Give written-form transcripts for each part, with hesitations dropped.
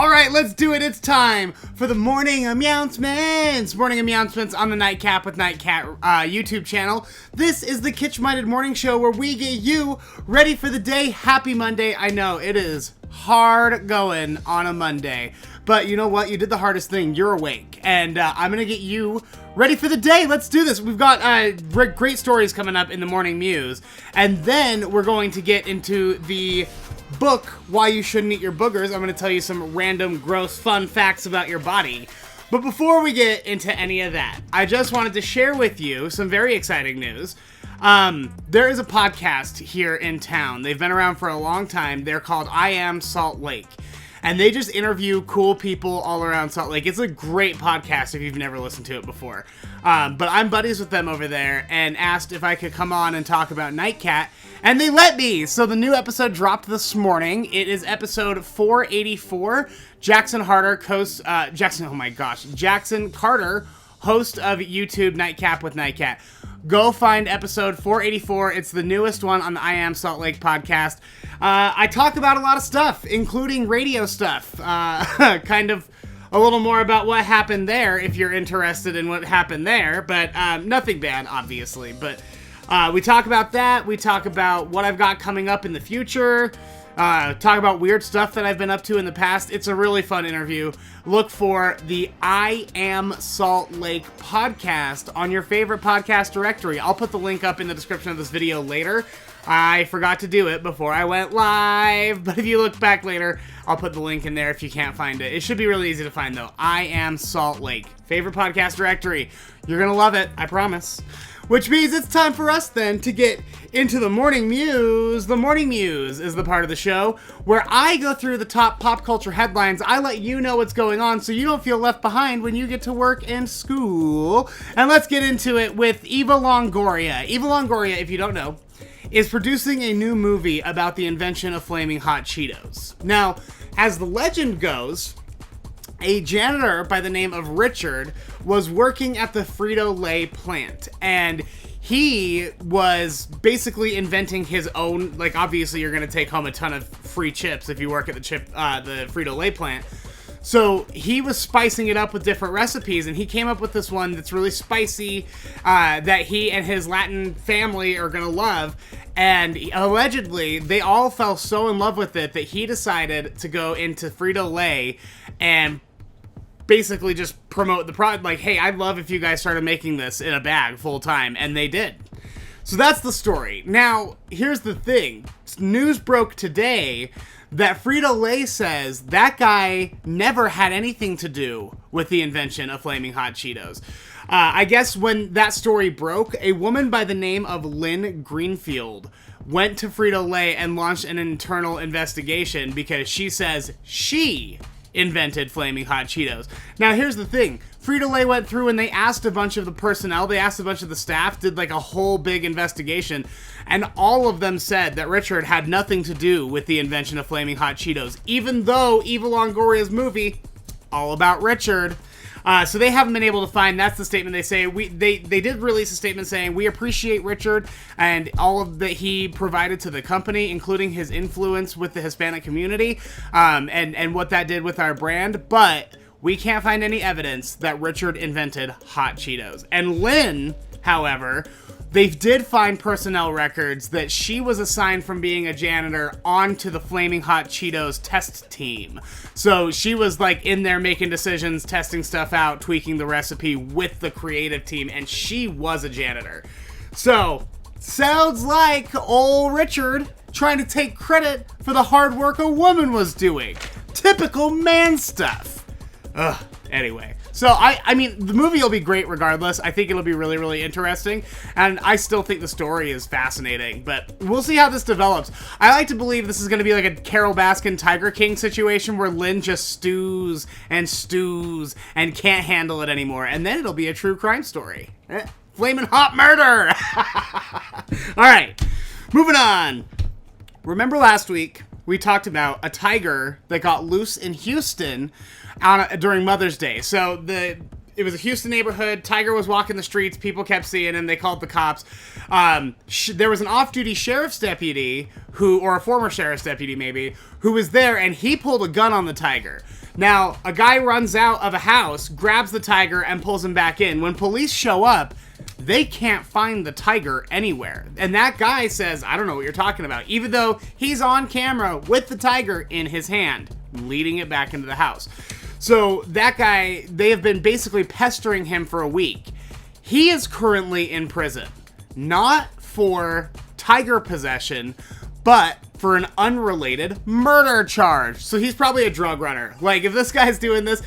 All right, let's do it. It's time for the Morning Meowncements. Morning Meowncements on the Nightcap with Nightcat YouTube channel. This is the kitsch-minded morning show where we get you ready for the day. Happy Monday. I know, it is hard going on a Monday. But you know what? You did the hardest thing. You're awake. And I'm going to get you ready for the day. Let's do this. We've got great stories coming up in the Morning Mews. And then we're going to get into the book, Why You Shouldn't Eat Your Boogers. I'm going to tell you some random, gross, fun facts about your body. But before we get into any of that, I just wanted to share with you some very exciting news. There is a podcast here in town. They've been around for a long time. They're called I Am Salt Lake. And they just interview cool people all around Salt Lake. It's a great podcast if you've never listened to it before. But I'm buddies with them over there and asked if I could come on and talk about Nightcat. And they let me! So the new episode dropped this morning. It is episode 484. Jackson Carter, host of YouTube Nightcap with Nightcat. Go find episode 484. It's the newest one on the I Am Salt Lake podcast. I talk about a lot of stuff, including radio stuff. Kind of a little more about what happened there, if you're interested in what happened there. But nothing bad, obviously. But we talk about that. We talk about what I've got coming up in the future. Talk about weird stuff that I've been up to in the past. It's a really fun interview. Look for the I Am Salt Lake podcast on your favorite podcast directory. I'll put the link up in the description of this video later. I forgot to do it before I went live, but if you look back later, I'll put the link in there if you can't find it. It should be really easy to find, though. I Am Salt Lake. Favorite podcast directory. You're gonna love it, I promise. Which means it's time for us, then, to get into the Morning Mews. The Morning Mews is the part of the show where I go through the top pop culture headlines. I let you know what's going on so you don't feel left behind when you get to work and school. And let's get into it with Eva Longoria. Eva Longoria, if you don't know, is producing a new movie about the invention of Flamin Hot Cheetos. Now, as the legend goes, a janitor by the name of Richard was working at the Frito-Lay plant, and he was basically inventing his own, like, obviously you're going to take home a ton of free chips if you work at the Frito-Lay plant. So he was spicing it up with different recipes, and he came up with this one that's really spicy, that he and his Latin family are going to love. And allegedly, they all fell so in love with it that he decided to go into Frito-Lay and basically just promote the product. Like, hey, I'd love if you guys started making this in a bag full time. And they did. So that's the story. Now, here's the thing. News broke today that Frito-Lay says that guy never had anything to do with the invention of Flamin Hot Cheetos. I guess when that story broke, a woman by the name of Lynn Greenfield went to Frito-Lay and launched an internal investigation because she says she invented Flamin Hot Cheetos. Now, here's the thing. Frito-Lay went through and they asked a bunch of the personnel, they asked a bunch of the staff, did like a whole big investigation, and all of them said that Richard had nothing to do with the invention of Flamin Hot Cheetos, even though Eva Longoria's movie, all about Richard. So they haven't been able to find, that's the statement they say. They did release a statement saying, we appreciate Richard and all of that he provided to the company, including his influence with the Hispanic community, and what that did with our brand, but we can't find any evidence that Richard invented Hot Cheetos. And Lynn, however, they did find personnel records that she was assigned from being a janitor onto the Flamin Hot Cheetos test team. So she was like in there making decisions, testing stuff out, tweaking the recipe with the creative team, and she was a janitor. So, sounds like old Richard trying to take credit for the hard work a woman was doing. Typical man stuff. Ugh, anyway. So, I mean, the movie will be great regardless. I think it'll be really, really interesting. And I still think the story is fascinating. But we'll see how this develops. I like to believe this is going to be like a Carol Baskin Tiger King situation where Lynn just stews and can't handle it anymore. And then it'll be a true crime story. Flamin' hot murder! All right, moving on. Remember last week, we talked about a tiger that got loose in Houston during Mother's Day. So it was a Houston neighborhood. Tiger was walking the streets. People kept seeing him. They called the cops. There was an off-duty sheriff's deputy or a former sheriff's deputy maybe, who was there, and he pulled a gun on the tiger. Now, a guy runs out of a house, grabs the tiger, and pulls him back in. When police show up, they can't find the tiger anywhere. And that guy says, I don't know what you're talking about, even though he's on camera with the tiger in his hand, leading it back into the house. So that guy, they have been basically pestering him for a week. He is currently in prison, not for tiger possession, but for an unrelated murder charge. So he's probably a drug runner. Like, if this guy's doing this,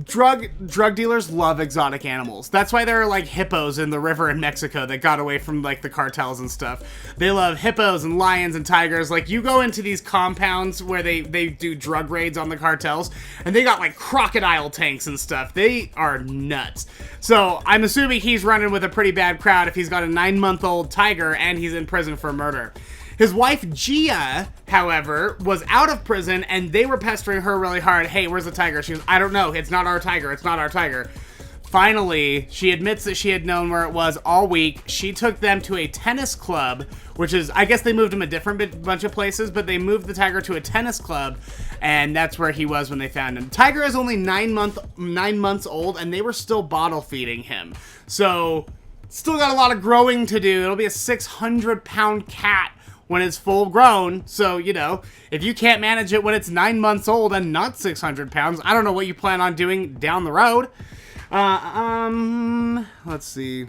drug dealers love exotic animals. That's why there are, like, hippos in the river in Mexico that got away from, like, the cartels and stuff. They love hippos and lions and tigers. Like, you go into these compounds where they do drug raids on the cartels, and they got, like, crocodile tanks and stuff. They are nuts. So I'm assuming he's running with a pretty bad crowd if he's got a 9-month-old tiger and he's in prison for murder. His wife, Gia, however, was out of prison, and they were pestering her really hard. Hey, where's the tiger? She goes, I don't know. It's not our tiger. It's not our tiger. Finally, she admits that she had known where it was all week. She took them to a tennis club, which is, I guess they moved him a different bunch of places, but they moved the tiger to a tennis club, and that's where he was when they found him. Tiger is only 9 months old, and they were still bottle feeding him. So, still got a lot of growing to do. It'll be a 600-pound cat when it's full grown. So, you know, if you can't manage it when it's 9 months old and not 600 pounds, I don't know what you plan on doing down the road. Let's see.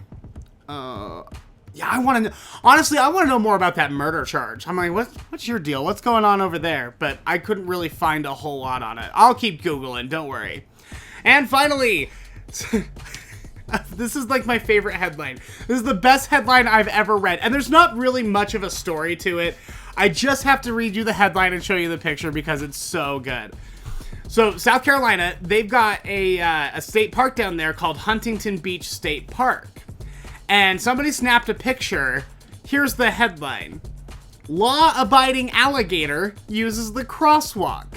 Yeah, I want to honestly, I want to know more about that murder charge. I'm like, what's your deal? What's going on over there? But I couldn't really find a whole lot on it. I'll keep Googling, don't worry. And finally, this is like my favorite headline. This is the best headline I've ever read. And there's not really much of a story to it. I just have to read you the headline and show you the picture because it's so good. So, South Carolina, they've got a state park down there called Huntington Beach State Park. And somebody snapped a picture. Here's the headline. Law-abiding alligator uses the crosswalk.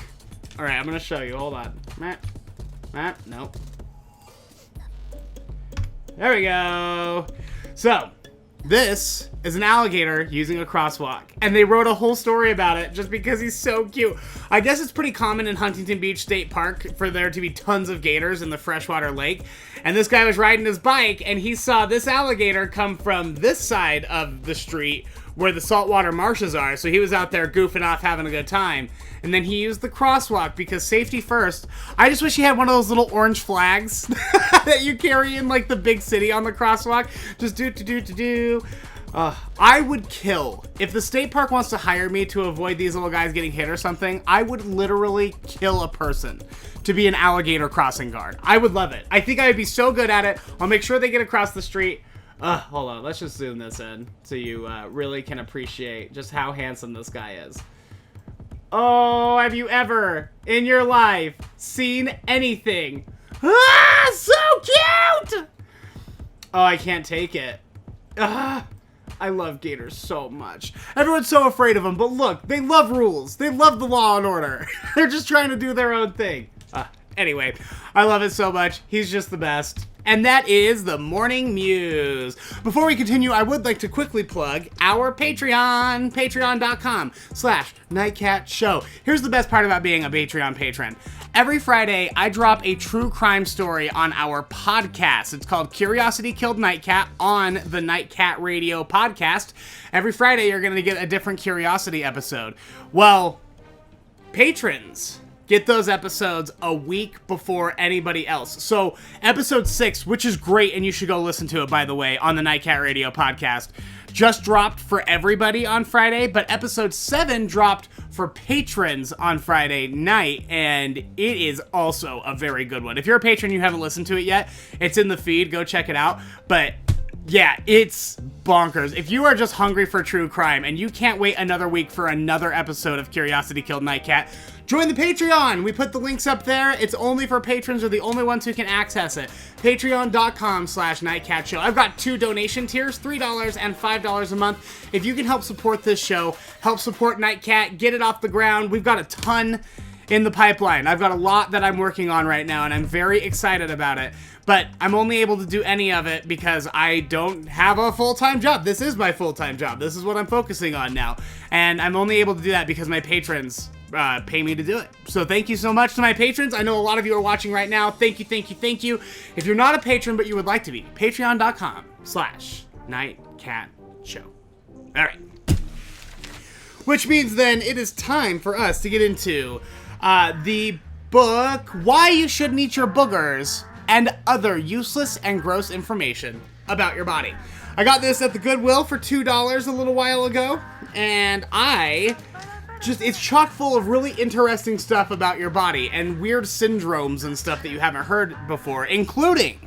All right, I'm going to show you. Hold on. Matt, nope. There we go. So, this is an alligator using a crosswalk. And they wrote a whole story about it just because he's so cute. I guess it's pretty common in Huntington Beach State Park for there to be tons of gators in the freshwater lake. And this guy was riding his bike and he saw this alligator come from this side of the street where the saltwater marshes are. So he was out there goofing off, having a good time. And then he used the crosswalk because safety first. I just wish he had one of those little orange flags that you carry in like the big city on the crosswalk. Just do. I would kill. If the state park wants to hire me to avoid these little guys getting hit or something, I would literally kill a person to be an alligator crossing guard. I would love it. I think I would be so good at it. I'll make sure they get across the street. Hold on. Let's just zoom this in so you really can appreciate just how handsome this guy is. Oh, have you ever in your life seen anything? Ah, so cute! Oh, I can't take it. I love gators so much. Everyone's so afraid of them, but look, they love rules. They love the law and order. They're just trying to do their own thing. Anyway, I love it so much. He's just the best. And that is the Morning Mews. Before we continue, I would like to quickly plug our Patreon, patreon.com/nightcatshow. Here's the best part about being a Patreon patron. Every Friday, I drop a true crime story on our podcast. It's called Curiosity Killed Nightcat on the Nightcat Radio podcast. Every Friday, you're going to get a different Curiosity episode. Well, patrons get those episodes a week before anybody else. So episode 6, which is great, and you should go listen to it, by the way, on the Nightcat Radio podcast, just dropped for everybody on Friday, but episode 7 dropped for patrons on Friday night, and it is also a very good one. If you're a patron, you haven't listened to it yet, it's in the feed, go check it out. But yeah, it's bonkers. If you are just hungry for true crime and you can't wait another week for another episode of Curiosity Killed Nightcat, join the Patreon. We put the links up there. It's only for patrons. They're the only ones who can access it. Patreon.com/nightcatshow. I've got 2 donation tiers, $3 and $5 a month. If you can help support this show, help support Nightcat, get it off the ground. We've got a ton. in the pipeline. I've got a lot that I'm working on right now, and I'm very excited about it. But I'm only able to do any of it because I don't have a full-time job. This is my full-time job. This is what I'm focusing on now. And I'm only able to do that because my patrons pay me to do it. So thank you so much to my patrons. I know a lot of you are watching right now. Thank you, thank you, thank you. If you're not a patron but you would like to be, patreon.com/nightcatshow. All right. Which means then it is time for us to get into the book, Why You Shouldn't Eat Your Boogers and Other Useless and Gross Information About Your Body. I got this at the Goodwill for $2 a little while ago, and it's chock full of really interesting stuff about your body and weird syndromes and stuff that you haven't heard before, including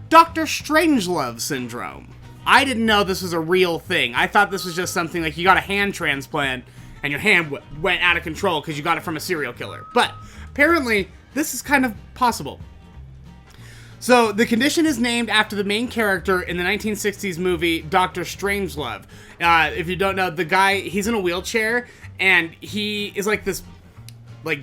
Dr. Strangelove syndrome. I didn't know this was a real thing. I thought this was just something like you got a hand transplant and your hand went out of control because you got it from a serial killer. But apparently, this is kind of possible. So, the condition is named after the main character in the 1960s movie Dr. Strangelove. If you don't know, the guy, he's in a wheelchair, and he is like this, like,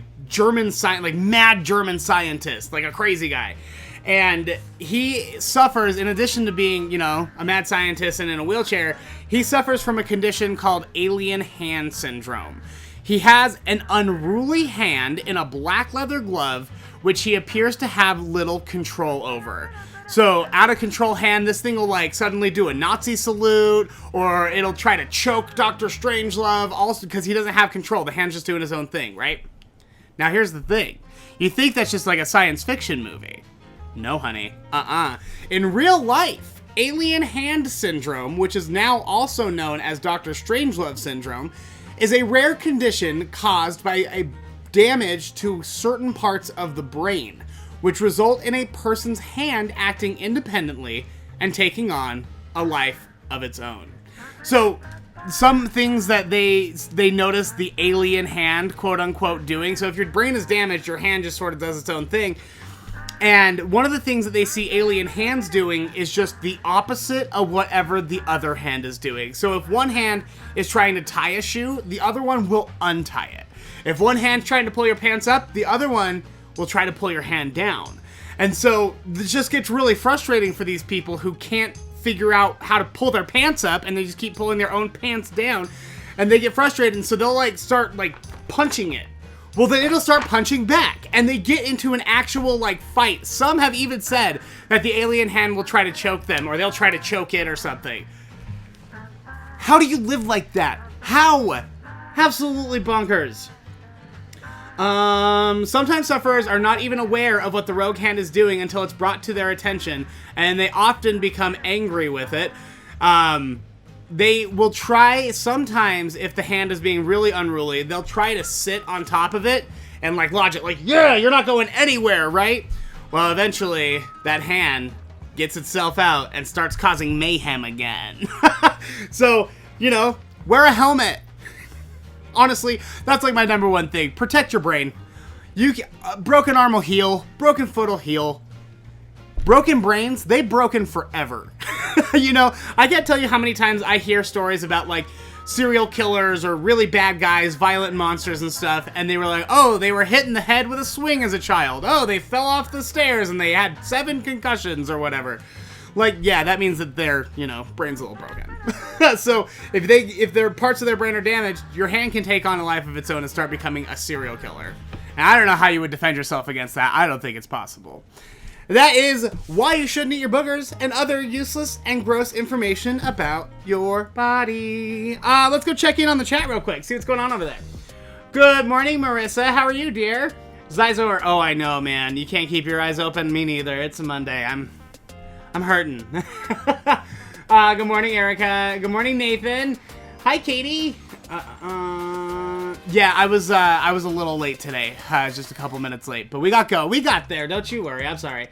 mad German scientist, like a crazy guy. And he suffers, in addition to being, you know, a mad scientist and in a wheelchair, he suffers from a condition called alien hand syndrome. He has an unruly hand in a black leather glove, which he appears to have little control over. So, out of control hand, this thing will, like, suddenly do a Nazi salute, or it'll try to choke Dr. Strangelove, also because he doesn't have control. The hand's just doing his own thing, right? Now, here's the thing. You think that's just like a science fiction movie. No, honey. In real life, alien hand syndrome, which is now also known as Dr. Strangelove syndrome, is a rare condition caused by a damage to certain parts of the brain, which result in a person's hand acting independently and taking on a life of its own. So, some things that they notice the alien hand, quote unquote, doing. So if your brain is damaged, your hand just sort of does its own thing. And one of the things that they see alien hands doing is just the opposite of whatever the other hand is doing. So if one hand is trying to tie a shoe, the other one will untie it. If one hand's trying to pull your pants up, the other one will try to pull your hand down. And so this just gets really frustrating for these people who can't figure out how to pull their pants up, and they just keep pulling their own pants down, and they get frustrated, and so they'll like start like punching it. Well, then it'll start punching back, and they get into an actual, like, fight. Some have even said that the alien hand will try to choke them, or they'll try to choke it or something. How do you live like that? How? Absolutely bonkers. Sometimes sufferers are not even aware of what the rogue hand is doing until it's brought to their attention, and they often become angry with it. They will try, sometimes, if the hand is being really unruly, they'll try to sit on top of it and, like, lodge it, like, yeah, you're not going anywhere, right? Well, eventually, that hand gets itself out and starts causing mayhem again. So, you know, wear a helmet. Honestly, that's, like, my number one thing. Protect your brain. Broken arm will heal. Broken foot will heal. Broken brains, they've broken forever. You know, I can't tell you how many times I hear stories about, like, serial killers or really bad guys, violent monsters and stuff, and they were like, oh, they were hit in the head with a swing as a child. Oh, they fell off the stairs and they had 7 concussions or whatever. Like, yeah, that means that their, you know, brain's a little broken. So, if their parts of their brain are damaged, your hand can take on a life of its own and start becoming a serial killer. And I don't know how you would defend yourself against that. I don't think it's possible. That is Why You Shouldn't Eat Your Boogers and Other Useless and Gross Information About Your Body. Let's go check in on the chat real quick, see what's going on over there. Good morning, Marissa. How are you, dear? Zizor. Oh, I know, man. You can't keep your eyes open. Me neither. It's a Monday. I'm hurting. Good morning, Erica. Good morning, Nathan. Hi, Katie. Yeah, I was a little late today. Just a couple minutes late, but we got there. Don't you worry. I'm sorry.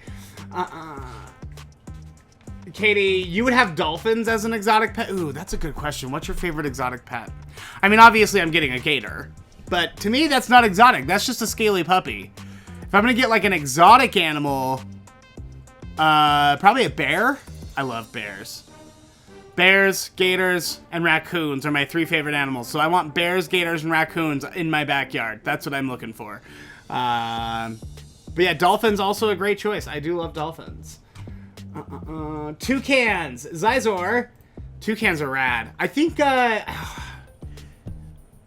Katie, you would have dolphins as an exotic pet? Ooh, that's a good question. What's your favorite exotic pet? I mean, obviously I'm getting a gator, but to me that's not exotic. That's just a scaly puppy. If I'm gonna get like an exotic animal, probably a bear. I love bears. Bears, gators, and raccoons are my 3 favorite animals. So I want bears, gators, and raccoons in my backyard. That's what I'm looking for. But yeah, dolphins also a great choice. I do love dolphins. Toucans. Zizor. Toucans are rad. I think,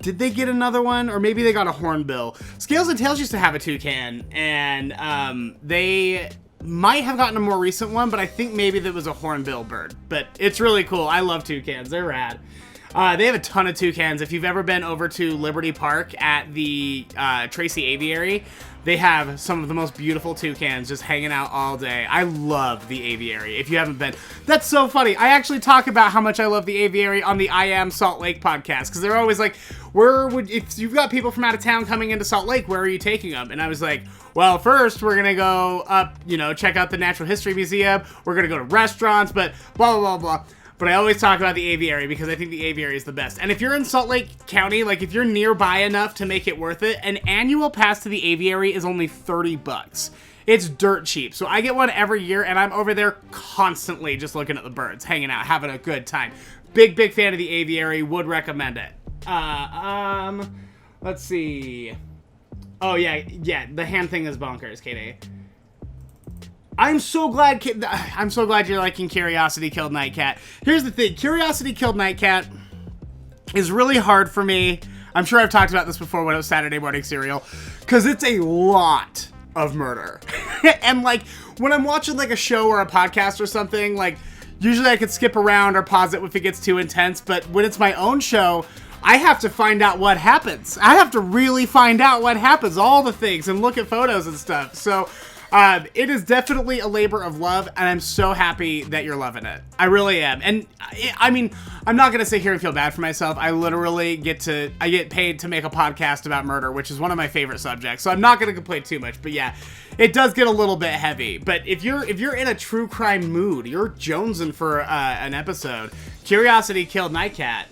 did they get another one? Or maybe they got a hornbill. Scales and Tails used to have a toucan, and they might have gotten a more recent one, but I think maybe that was a hornbill bird. But it's really cool. I love toucans. They're rad. They have a ton of toucans. If you've ever been over to Liberty Park at the Tracy Aviary, they have some of the most beautiful toucans just hanging out all day. I love the aviary. If you haven't been, that's so funny. I actually talk about how much I love the aviary on the I Am Salt Lake podcast, because they're always like, if you've got people from out of town coming into Salt Lake, where are you taking them? And I was like, well, first we're gonna go up, check out the Natural History Museum. We're gonna go to restaurants, but blah, blah, blah, blah. But I always talk about the aviary because I think the aviary is the best. And if you're in Salt Lake County, like if you're nearby enough to make it worth it, an annual pass to the aviary is only $30. It's dirt cheap. So I get one every year, and I'm over there constantly just looking at the birds, hanging out, having a good time. Big fan of the aviary. Would recommend it. Let's see. Oh, yeah, the hand thing is bonkers, KD. I'm so glad you're liking Curiosity Killed Nightcat. Here's the thing. Curiosity Killed Nightcat is really hard for me. I'm sure I've talked about this before when it was Saturday morning cereal, because it's a lot of murder. And like when I'm watching like a show or a podcast or something, like usually I could skip around or pause it if it gets too intense. But when it's my own show, I have to find out what happens. I have to really find out what happens, all the things, and look at photos and stuff. So it is definitely a labor of love, and I'm so happy that you're loving it. I really am. And I mean, I'm not going to sit here and feel bad for myself. I literally get paid to make a podcast about murder, which is one of my favorite subjects. So I'm not going to complain too much, but yeah, it does get a little bit heavy. But if you're in a true crime mood, you're jonesing for an episode, Curiosity Killed Nightcat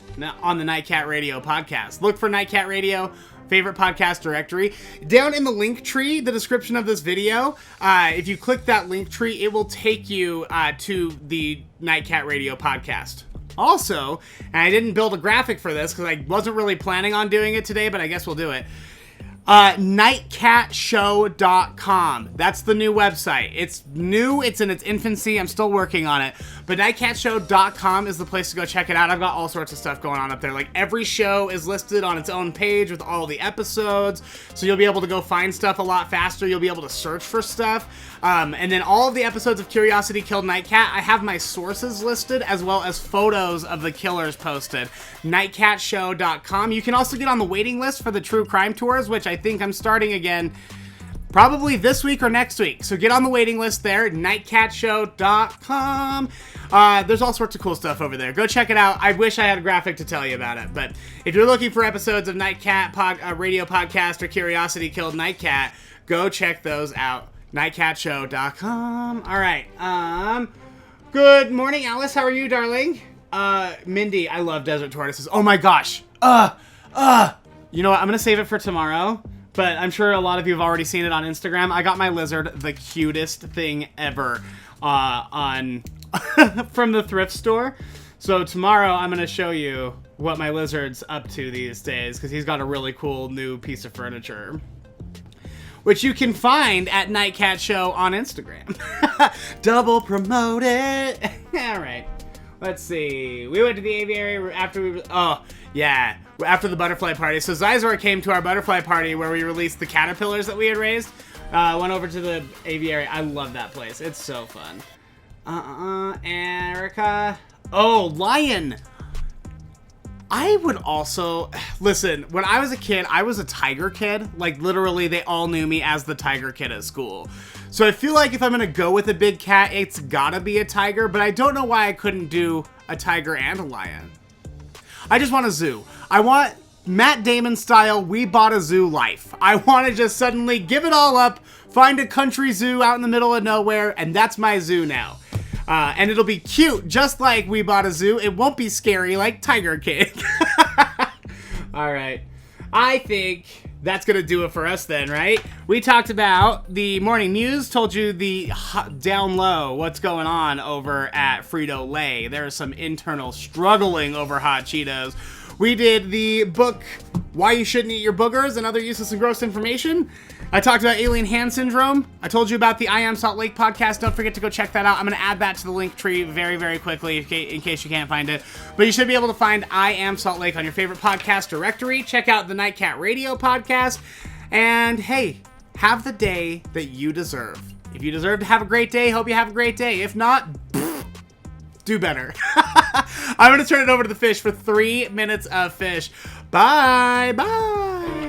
on the Nightcat Radio podcast. Look for Nightcat Radio, favorite podcast directory. Down in the link tree, the description of this video, if you click that link tree, it will take you to the Nightcat Radio podcast. Also, and I didn't build a graphic for this because I wasn't really planning on doing it today, but I guess we'll do it. Nightcatshow.com. That's the new website. It's new. It's in its infancy. I'm still working on it. But nightcatshow.com is the place to go check it out. I've got all sorts of stuff going on up there. Like every show is listed on its own page with all the episodes. So you'll be able to go find stuff a lot faster. You'll be able to search for stuff. And then all of the episodes of Curiosity Killed Nightcat, I have my sources listed as well as photos of the killers posted. Nightcatshow.com. You can also get on the waiting list for the true crime tours, which I think I'm starting again probably this week or next week. So get on the waiting list there, nightcatshow.com. There's all sorts of cool stuff over there. Go check it out. I wish I had a graphic to tell you about it. But if you're looking for episodes of Nightcat Radio Podcast or Curiosity Killed Nightcat, go check those out. Nightcatshow.com. All right. Good morning, Alice. How are you, darling? Mindy, I love desert tortoises. Oh my gosh. You know what? I'm going to save it for tomorrow, but I'm sure a lot of you have already seen it on Instagram. I got my lizard the cutest thing ever from the thrift store. So tomorrow I'm going to show you what my lizard's up to these days, because he's got a really cool new piece of furniture, which you can find at Nightcat Show on Instagram. Double promote it. All right. Let's see. We went to the aviary after after the butterfly party. So Zizor came to our butterfly party where we released the caterpillars that we had raised. Went over to the aviary. I love that place. It's so fun. Erica. Oh, lion. I would also, listen, when I was a kid, I was a tiger kid. Like, literally, they all knew me as the tiger kid at school. So I feel like if I'm going to go with a big cat, it's gotta be a tiger, but I don't know why I couldn't do a tiger and a lion. I just want a zoo. I want Matt Damon style, we bought a zoo life. I want to just suddenly give it all up, find a country zoo out in the middle of nowhere, and that's my zoo now. And it'll be cute, just like we bought a zoo. It won't be scary like Tiger King. All right. I think that's gonna do it for us then, right? We talked about the Morning Mews, told you the down low, what's going on over at Frito-Lay. There's some internal struggling over Hot Cheetos. We did the book, Why You Shouldn't Eat Your Boogers and Other Useless and Gross Information. I talked about alien hand syndrome. I told you about the I Am Salt Lake podcast. Don't forget to go check that out. I'm going to add that to the link tree very, very quickly in case you can't find it. But you should be able to find I Am Salt Lake on your favorite podcast directory. Check out the Nightcat Radio podcast. And hey, have the day that you deserve. If you deserve to have a great day, hope you have a great day. If not, do better. I'm going to turn it over to the fish for 3 minutes of fish. Bye. Bye.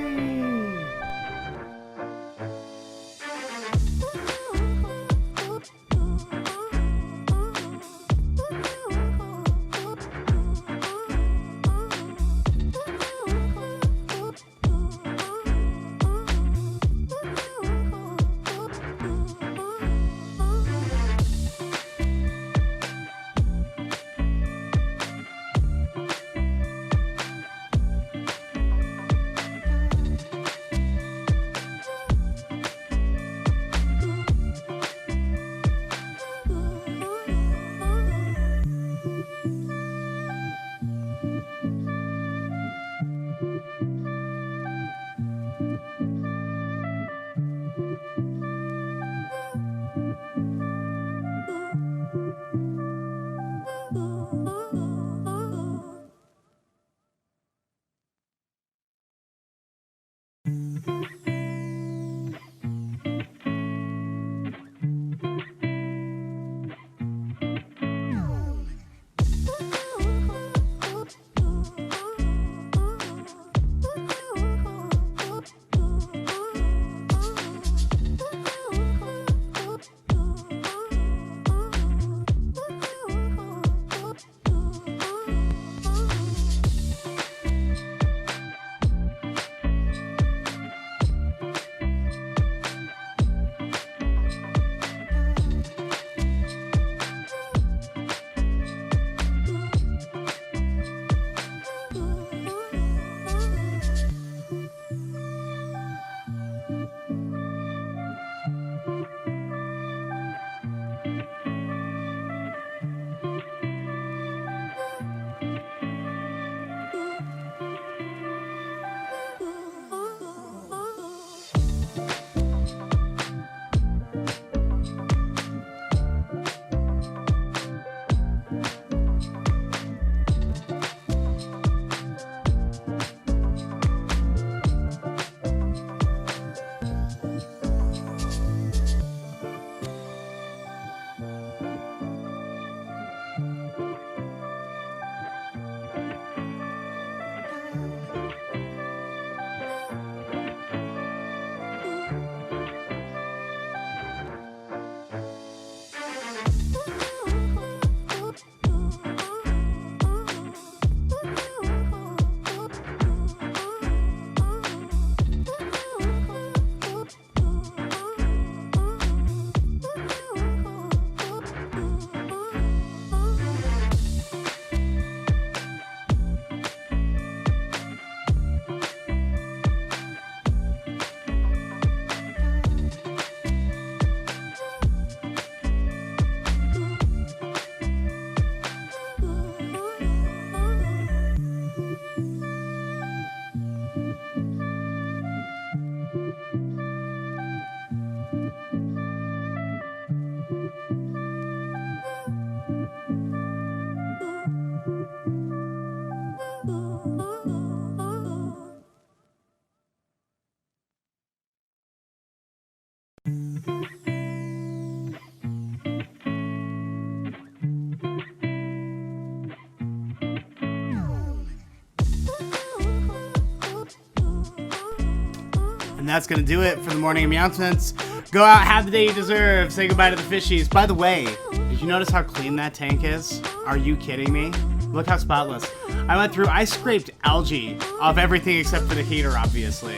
And that's going to do it for the morning announcements. Go out, have the day you deserve. Say goodbye to the fishies. By the way, did you notice how clean that tank is? Are you kidding me? Look how spotless. I scraped algae off everything except for the heater, obviously.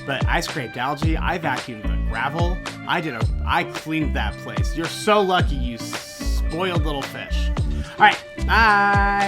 But I scraped algae, I vacuumed the gravel, I cleaned that place. You're so lucky, you spoiled little fish. All right, bye.